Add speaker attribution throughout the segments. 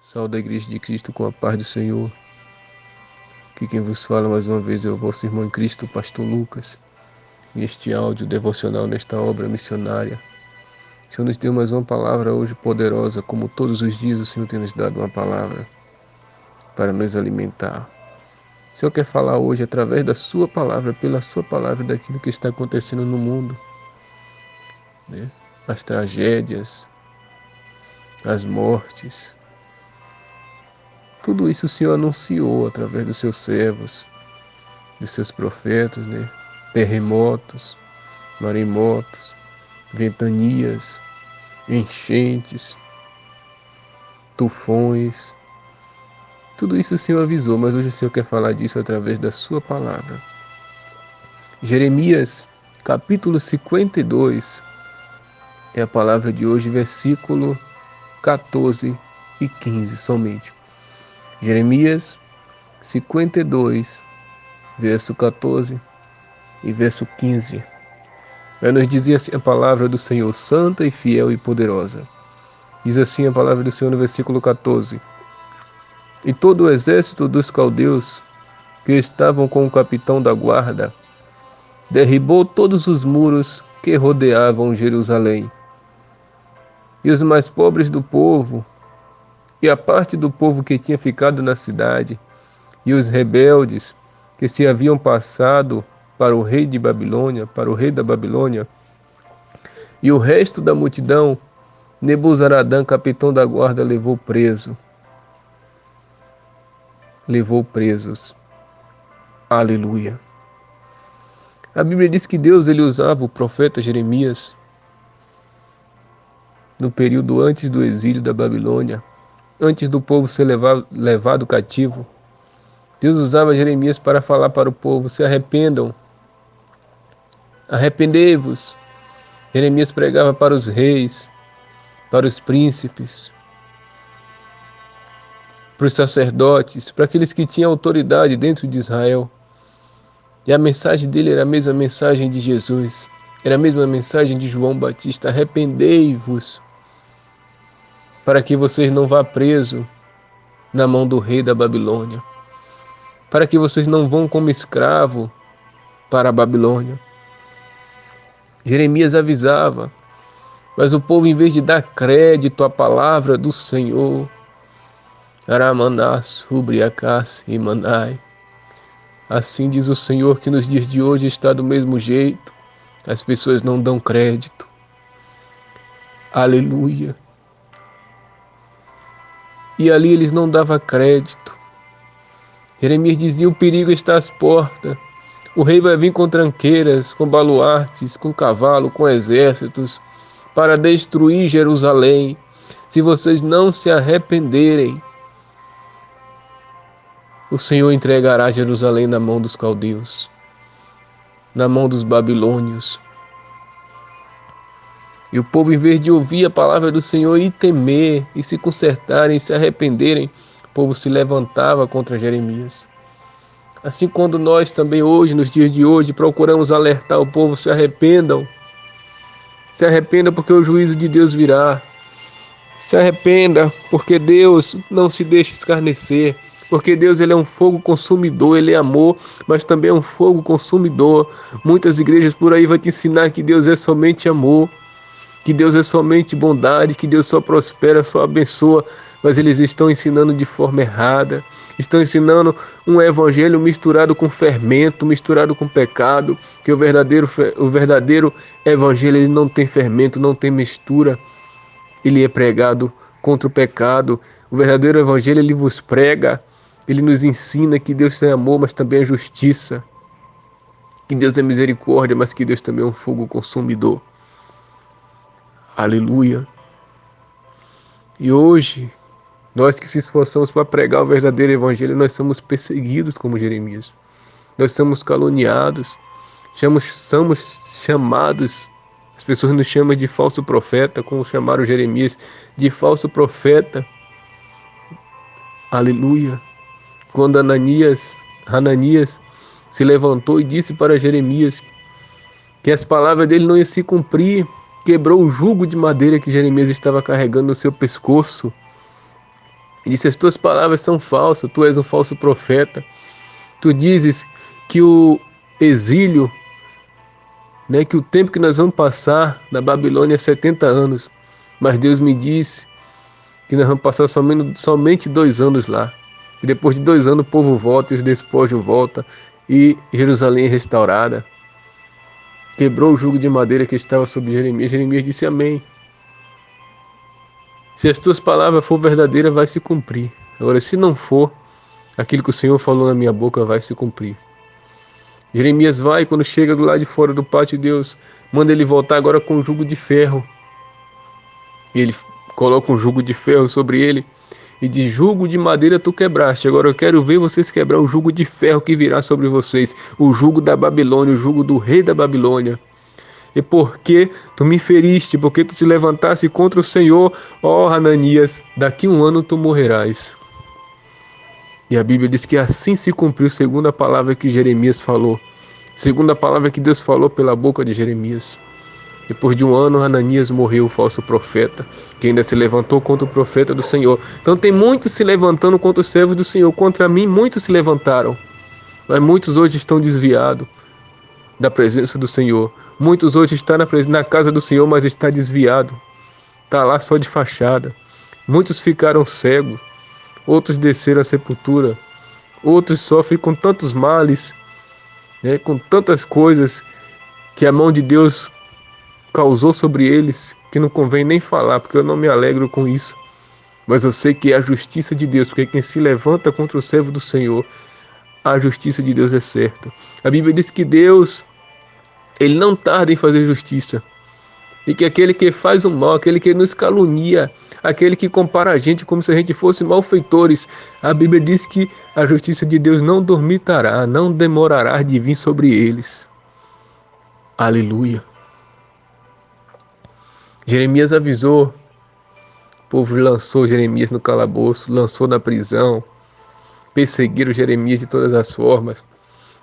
Speaker 1: Saúde a Igreja de Cristo com a paz do Senhor. Aqui quem vos fala mais uma vez é o vosso irmão em Cristo, Pastor Lucas. Neste áudio devocional, nesta obra missionária. O Senhor nos deu mais uma palavra hoje poderosa, como todos os dias o Senhor tem nos dado uma palavra para nos alimentar. O Senhor quer falar hoje através da sua palavra, pela sua palavra, daquilo que está acontecendo no mundo, né? As tragédias, as mortes. Tudo isso o Senhor anunciou através dos seus servos, dos seus profetas, né? Terremotos, maremotos, ventanias, enchentes, tufões. Tudo isso o Senhor avisou, mas hoje o Senhor quer falar disso através da sua palavra. Jeremias, capítulo 52, é a palavra de hoje, versículo 14 e 15 somente. Jeremias 52, verso 14 e verso 15. Vai nos dizer assim a palavra do Senhor, santa e fiel e poderosa. Diz assim a palavra do Senhor no versículo 14. E todo o exército dos caldeus que estavam com o capitão da guarda derribou todos os muros que rodeavam Jerusalém. E os mais pobres do povo, e a parte do povo que tinha ficado na cidade, e os rebeldes que se haviam passado para o rei de Babilônia, para o rei da Babilônia, e o resto da multidão, Nebuzaradã, capitão da guarda, levou presos. Aleluia. A Bíblia diz que Deus ele usava o profeta Jeremias no período antes do exílio da Babilônia, antes do povo ser levado cativo. Deus usava Jeremias para falar para o povo: se arrependam, arrependei-vos. Jeremias pregava para os reis, para os príncipes, para os sacerdotes, para aqueles que tinham autoridade dentro de Israel. E a mensagem dele era a mesma mensagem de Jesus, era a mesma mensagem de João Batista: arrependei-vos, para que vocês não vá preso na mão do rei da Babilônia, para que vocês não vão como escravo para a Babilônia. Jeremias avisava, mas o povo, em vez de dar crédito à palavra do Senhor, Aramanás, Rubriacás e Manai. Assim diz o Senhor que nos dias de hoje está do mesmo jeito, as pessoas não dão crédito. Aleluia. E ali eles não davam crédito. Jeremias dizia: o perigo está às portas. O rei vai vir com tranqueiras, com baluartes, com cavalo, com exércitos, para destruir Jerusalém. Se vocês não se arrependerem, o Senhor entregará Jerusalém na mão dos caldeus, na mão dos babilônios. E o povo, em vez de ouvir a palavra do Senhor e temer, e se consertarem, e se arrependerem, o povo se levantava contra Jeremias. Assim, quando nós também hoje, nos dias de hoje, procuramos alertar o povo: se arrependam porque o juízo de Deus virá. Se arrependa porque Deus não se deixa escarnecer, porque Deus ele é um fogo consumidor, ele é amor, mas também é um fogo consumidor. Muitas igrejas por aí vão te ensinar que Deus é somente amor, que Deus é somente bondade, que Deus só prospera, só abençoa, mas eles estão ensinando de forma errada. Estão ensinando um evangelho misturado com fermento, misturado com pecado, que o verdadeiro evangelho ele não tem fermento, não tem mistura. Ele é pregado contra o pecado. O verdadeiro evangelho ele vos prega, ele nos ensina que Deus é amor, mas também é justiça. Que Deus é misericórdia, mas que Deus também é um fogo consumidor. Aleluia. E hoje, nós que se esforçamos para pregar o verdadeiro evangelho, nós somos perseguidos como Jeremias. Nós somos caluniados, somos chamados, as pessoas nos chamam de falso profeta, como chamaram Jeremias de falso profeta. Aleluia. Quando Hananias se levantou e disse para Jeremias que as palavras dele não iam se cumprir, quebrou o jugo de madeira que Jeremias estava carregando no seu pescoço. E disse: as tuas palavras são falsas, tu és um falso profeta. Tu dizes que o exílio, né, que o tempo que nós vamos passar na Babilônia é 70 anos. Mas Deus me disse que nós vamos passar somente 2 anos lá. E depois de 2 anos o povo volta e os despojos voltam e Jerusalém é restaurada. Quebrou o jugo de madeira que estava sobre Jeremias. Jeremias disse: amém. Se as tuas palavras for verdadeira, vai se cumprir. Agora, se não for, aquilo que o Senhor falou na minha boca vai se cumprir. Jeremias vai, quando chega do lado de fora do pátio, Deus manda ele voltar agora com um jugo de ferro. E ele coloca um jugo de ferro sobre ele e diz: jugo de madeira tu quebraste, agora eu quero ver vocês quebrar o jugo de ferro que virá sobre vocês, o jugo da Babilônia, o jugo do rei da Babilônia. E porque tu me feriste, porque tu te levantaste contra o Senhor, ó Hananias, daqui 1 ano tu morrerás. E a Bíblia diz que assim se cumpriu segundo a palavra que Jeremias falou, segundo a palavra que Deus falou pela boca de Jeremias. Depois de 1 ano, Hananias morreu, o falso profeta, que ainda se levantou contra o profeta do Senhor. Então tem muitos se levantando contra os servos do Senhor. Contra mim, muitos se levantaram. Mas muitos hoje estão desviados da presença do Senhor. Muitos hoje estão na casa do Senhor, mas está desviado. Está lá só de fachada. Muitos ficaram cegos. Outros desceram à sepultura. Outros sofrem com tantos males, né, com tantas coisas que a mão de Deus causou sobre eles, que não convém nem falar, porque eu não me alegro com isso. Mas eu sei que é a justiça de Deus, porque quem se levanta contra o servo do Senhor, a justiça de Deus é certa. A Bíblia diz que Deus, Ele não tarda em fazer justiça. E que aquele que faz o mal, aquele que nos calunia, aquele que compara a gente como se a gente fosse malfeitores, a Bíblia diz que a justiça de Deus não dormitará, não demorará de vir sobre eles. Aleluia. Jeremias avisou, o povo lançou Jeremias no calabouço, lançou na prisão, perseguiram Jeremias de todas as formas,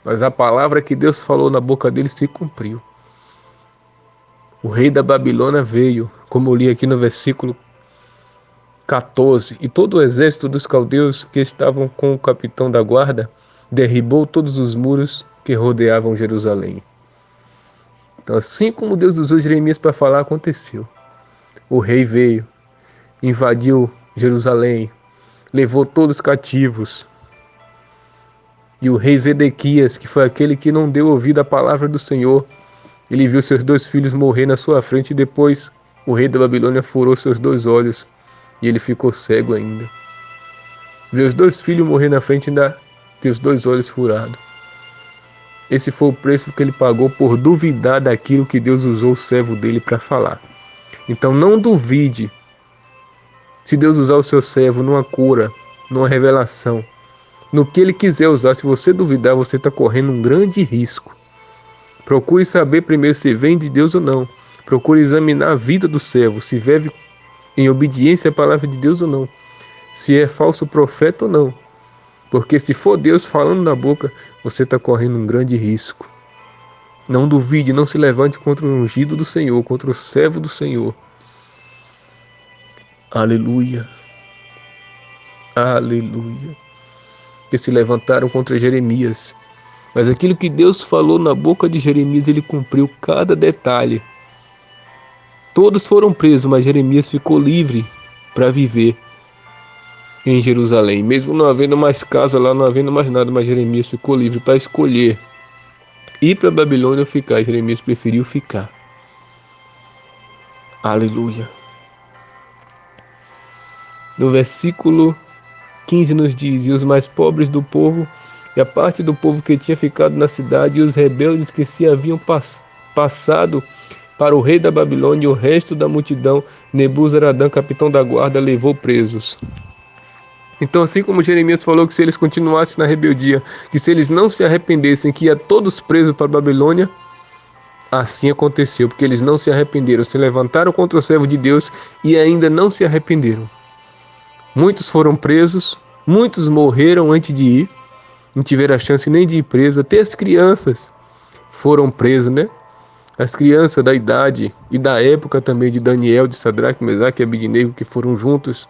Speaker 1: mas a palavra que Deus falou na boca dele se cumpriu. O rei da Babilônia veio, como eu li aqui no versículo 14, e todo o exército dos caldeus que estavam com o capitão da guarda derribou todos os muros que rodeavam Jerusalém. Então, assim como Deus usou Jeremias para falar, aconteceu. O rei veio, invadiu Jerusalém, levou todos cativos. E o rei Zedequias, que foi aquele que não deu ouvido à palavra do Senhor, ele viu seus 2 filhos morrer na sua frente e depois o rei da Babilônia furou seus 2 olhos e ele ficou cego ainda. Viu os 2 filhos morrer na frente e ainda ter os 2 olhos furados. Esse foi o preço que ele pagou por duvidar daquilo que Deus usou o servo dele para falar. Então não duvide. Se Deus usar o seu servo numa cura, numa revelação, no que ele quiser usar, se você duvidar, você está correndo um grande risco. Procure saber primeiro se vem de Deus ou não. Procure examinar a vida do servo, se vive em obediência à palavra de Deus ou não. Se é falso profeta ou não. Porque se for Deus falando na boca, você está correndo um grande risco. Não duvide, não se levante contra o ungido do Senhor, contra o servo do Senhor. Aleluia. Aleluia. Que se levantaram contra Jeremias. Mas aquilo que Deus falou na boca de Jeremias, ele cumpriu cada detalhe. Todos foram presos, mas Jeremias ficou livre para viver em Jerusalém. Mesmo não havendo mais casa lá, não havendo mais nada, mas Jeremias ficou livre para escolher ir para a Babilônia ou ficar. Jeremias preferiu ficar. Aleluia. No versículo 15 nos diz: e os mais pobres do povo, e a parte do povo que tinha ficado na cidade, e os rebeldes que se haviam passado para o rei da Babilônia, e o resto da multidão, Nebuzaradã, capitão da guarda, levou presos. Então, assim como Jeremias falou que se eles continuassem na rebeldia, que se eles não se arrependessem, que ia todos presos para a Babilônia, assim aconteceu, porque eles não se arrependeram, se levantaram contra o servo de Deus e ainda não se arrependeram. Muitos foram presos, muitos morreram antes de ir, não tiveram a chance nem de ir preso, até as crianças foram presas, né? As crianças da idade e da época também de Daniel, de Sadraque, Mesaque e Abednego, que foram juntos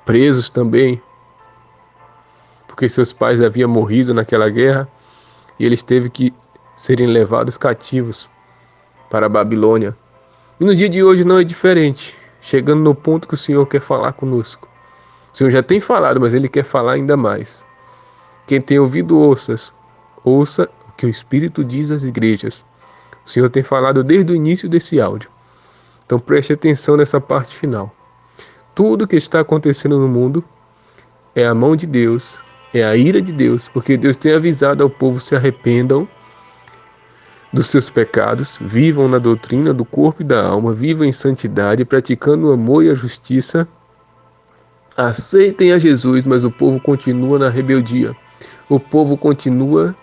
Speaker 1: presos também, porque seus pais haviam morrido naquela guerra e eles teve que serem levados cativos para a Babilônia. E no dia de hoje não é diferente, chegando no ponto que o Senhor quer falar conosco. O Senhor já tem falado, mas Ele quer falar ainda mais. Quem tem ouvido, ouça o que o Espírito diz às igrejas. O Senhor tem falado desde o início desse áudio. Então preste atenção nessa parte final. Tudo que está acontecendo no mundo é a mão de Deus, é a ira de Deus, porque Deus tem avisado ao povo: se arrependam dos seus pecados, vivam na doutrina do corpo e da alma, vivam em santidade, praticando o amor e a justiça, aceitem a Jesus, mas o povo continua na rebeldia. O povo continua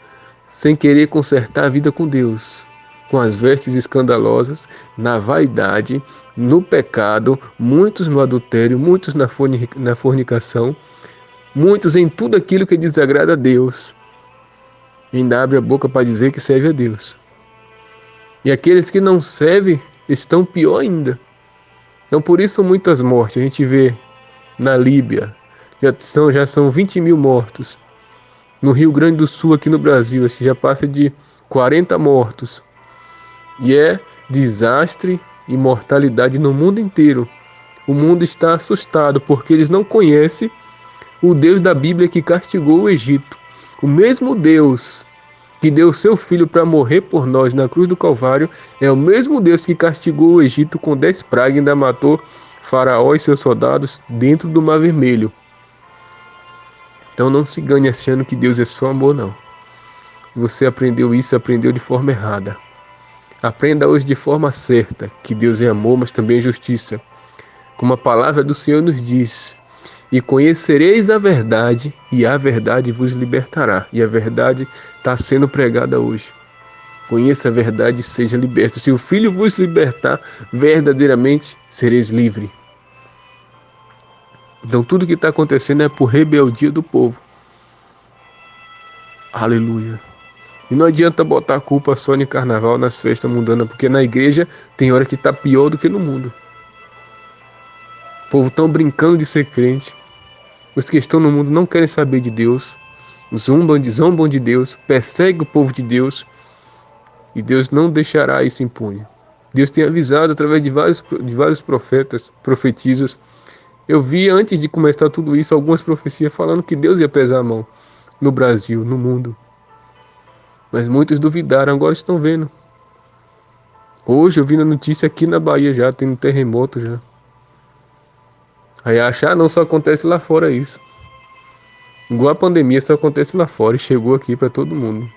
Speaker 1: sem querer consertar a vida com Deus, com as vestes escandalosas, na vaidade, no pecado, muitos no adultério, muitos na fornicação, muitos em tudo aquilo que desagrada a Deus. E ainda abre a boca para dizer que serve a Deus. E aqueles que não servem estão pior ainda. Então por isso muitas mortes. A gente vê na Líbia, já são 20 mil mortos. No Rio Grande do Sul, aqui no Brasil, acho que já passa de 40 mortos. E é desastre e mortalidade no mundo inteiro. O mundo está assustado porque eles não conhecem o Deus da Bíblia que castigou o Egito. O mesmo Deus que deu seu filho para morrer por nós na cruz do Calvário é o mesmo Deus que castigou o Egito com 10 pragas e ainda matou Faraó e seus soldados dentro do Mar Vermelho. Então não se ganhe achando que Deus é só amor, não. Se você aprendeu isso, aprendeu de forma errada. Aprenda hoje de forma certa que Deus é amor, mas também é justiça. Como a palavra do Senhor nos diz: e conhecereis a verdade, e a verdade vos libertará. E a verdade está sendo pregada hoje. Conheça a verdade e seja liberto. Se o Filho vos libertar, verdadeiramente sereis livre. Então tudo que está acontecendo é por rebeldia do povo. Aleluia. E não adianta botar a culpa só no carnaval, nas festas mundanas, porque na igreja tem hora que está pior do que no mundo. O povo estão brincando de ser crente. Os que estão no mundo não querem saber de Deus, zombam de Deus, perseguem o povo de Deus, e Deus não deixará isso impune. Deus tem avisado através de vários profetas, profetisas. Eu vi antes de começar tudo isso algumas profecias falando que Deus ia pesar a mão no Brasil, no mundo. Mas muitos duvidaram, agora estão vendo. Hoje eu vi na notícia aqui na Bahia já, tem um terremoto já. Aí achar não só acontece lá fora isso. Igual a pandemia só acontece lá fora e chegou aqui para todo mundo.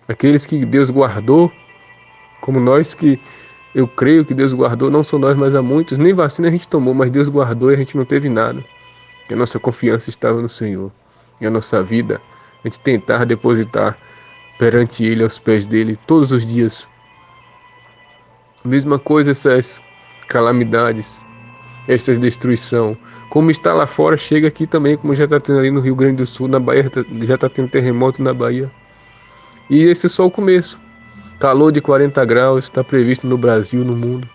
Speaker 1: Aqueles que Deus guardou, como nós que eu creio que Deus guardou, não são nós, mas há muitos. Nem vacina a gente tomou, mas Deus guardou e a gente não teve nada. E a nossa confiança estava no Senhor. E a nossa vida, a gente tentar depositar perante Ele, aos pés dEle, todos os dias. Mesma coisa essas calamidades, essas destruição. Como está lá fora, chega aqui também, como já está tendo ali no Rio Grande do Sul, na Bahia, já está tendo terremoto na Bahia. E esse é só o começo. Calor de 40 graus está previsto no Brasil, no mundo.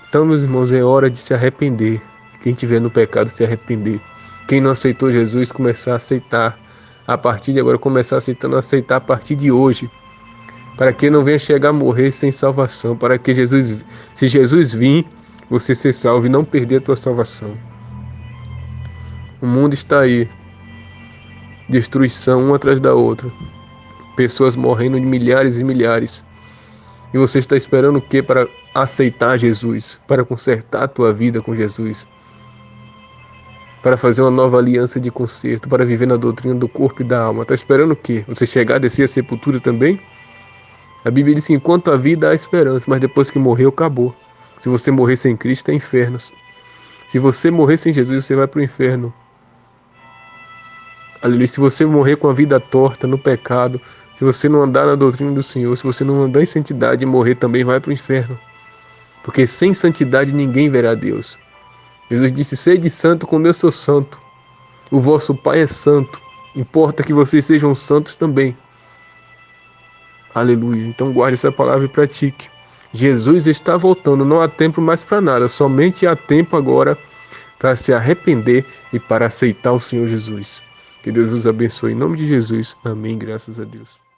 Speaker 1: Então, meus irmãos, é hora de se arrepender. Quem estiver no pecado, se arrepender. Quem não aceitou Jesus, começar a aceitar. A partir de agora, começar aceitando, aceitar a partir de hoje. Para que não venha chegar a morrer sem salvação. Para que se Jesus vir, você ser salvo e não perder a tua salvação. O mundo está aí. Destruição uma atrás da outra. Pessoas morrendo de milhares e milhares. E você está esperando o que para aceitar Jesus? Para consertar a tua vida com Jesus? Para fazer uma nova aliança de conserto? Para viver na doutrina do corpo e da alma? Está esperando o que? Você chegar a descer a sepultura também? A Bíblia diz que enquanto há vida há esperança, mas depois que morreu, acabou. Se você morrer sem Cristo, é inferno. Se você morrer sem Jesus, você vai para o inferno. Aleluia. Se você morrer com a vida torta, no pecado, se você não andar na doutrina do Senhor, se você não andar em santidade e morrer, também vai para o inferno. Porque sem santidade ninguém verá Deus. Jesus disse: sede santo como eu sou santo. O vosso Pai é santo. Importa que vocês sejam santos também. Aleluia. Então guarde essa palavra e pratique. Jesus está voltando, não há tempo mais para nada, somente há tempo agora para se arrepender e para aceitar o Senhor Jesus. Que Deus vos abençoe. Em nome de Jesus. Amém. Graças a Deus.